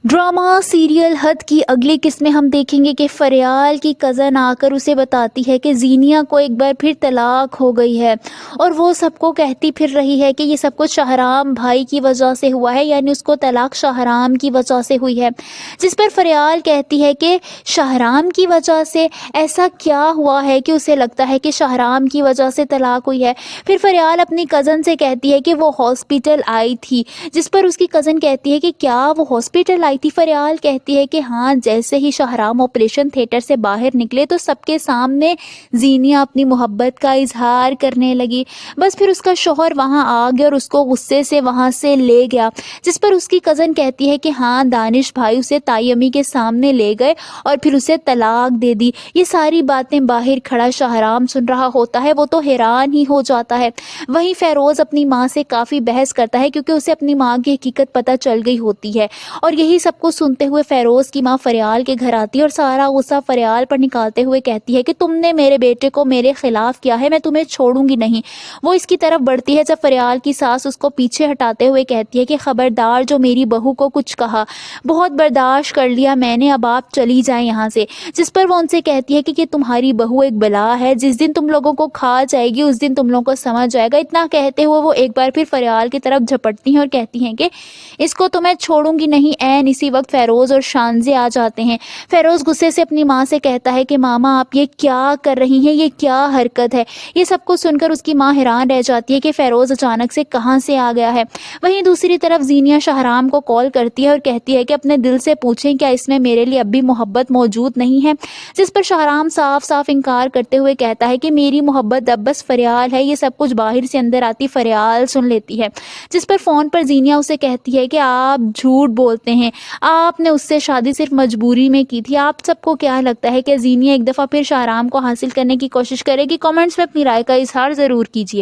Drama serial हद की अगली किस्त में हम देखेंगे कि फरियाल की कज़न आकर उसे बताती है कि ज़ीनिया को एक बार फिर तलाक हो गई है और वो सबको कहती फिर रही है कि ये सब कुछ शाहराम भाई की वजह से हुआ है, यानी उसको तलाक शाहराम की वजह से हुई है। जिस पर फरियाल कहती है कि शाहराम की वजह से ऐसा क्या हुआ है कि उसे लगता है कि शाहराम की वजह से तलाक हुई है। फिर फरियाल अपनी कज़न से कहती है कि वो हॉस्पिटल आई थी, जिस पर उसकी कज़न कहती है कि क्या वो हॉस्पिटल आई थी। फरियाल कहती है कि हाँ, जैसे ही शाहराम ऑपरेशन थिएटर से बाहर निकले तो सबके सामने ज़ीनिया अपनी मोहब्बत का इजहार करने लगी। बस फिर उसका शौहर वहाँ आ गया और उसको गुस्से से वहाँ से ले गया। जिस पर उसकी कज़न कहती है कि हाँ, दानिश भाई उसे ताई अम्मी के सामने ले गए और फिर उसे तलाक दे दी। ये सारी बातें बाहर खड़ा शाहराम सुन रहा होता है, वो तो हैरान ही हो जाता है। वहीं फ़ेरोज़ अपनी माँ से काफ़ी बहस करता है क्योंकि उसे अपनी माँ की हकीकत पता चल गई होती है। और यही सब कुछ सुनते हुए फ़ेरोज़ की माँ फरियाल के घर आती है और सारा गुस्सा फरियाल पर निकालते हुए कहती है कि तुमने मेरे बेटे को मेरे खिलाफ किया है, मैं तुम्हें छोड़ूंगी नहीं। वो इसकी तरफ बढ़ती है जब फरियाल की सास उसको पीछे हटाते हुए कहती है कि खबरदार, जो मेरी बहू को कुछ कहा, बहुत बर्दाश्त कर लिया मैंने, अब आप चली जाएं यहाँ से। जिस पर वो उनसे कहती है कि तुम्हारी बहू एक बला है, जिस दिन तुम लोगों को खा जाएगी उस दिन तुम लोगों को समझ जाएगा। इतना कहते हुए वो एक बार फिर फरियाल की तरफ झपटती हैं और कहती हैं कि इसको तो मैं छोड़ूंगी नहीं। ऐन इसी वक्त फ़ेरोज़ और शानज़े आ जाते हैं। फ़ेरोज़ गुस्से से अपनी माँ से कहता है कि मामा, आप ये क्या कर रही हैं, ये क्या हरकत है। ये सब कुछ सुनकर उसकी माँ हैरान रह जाती है कि फ़ेरोज़ अचानक से कहाँ से आ गया है। वहीं दूसरी तरफ ज़ीनिया शाहराम को कॉल करती है और कहती है कि अपने दिल से पूछें क्या इसमें मेरे लिए अब भी मोहब्बत मौजूद नहीं है। जिस पर शाहराम साफ साफ इनकार करते हुए कहता है कि मेरी मोहब्बत अब बस फरियाल है। ये सब कुछ बाहर से अंदर आती फरियाल सुन लेती है। जिस पर फ़ोन पर ज़ीनिया उसे कहती है कि आप झूठ बोलते हैं, आपने उससे शादी सिर्फ मजबूरी में की थी। आप सबको क्या लगता है कि ज़ीनिया एक दफ़ा फिर शाहराम को हासिल करने की कोशिश करेगी? कमेंट्स में अपनी राय का इजहार ज़रूर कीजिए।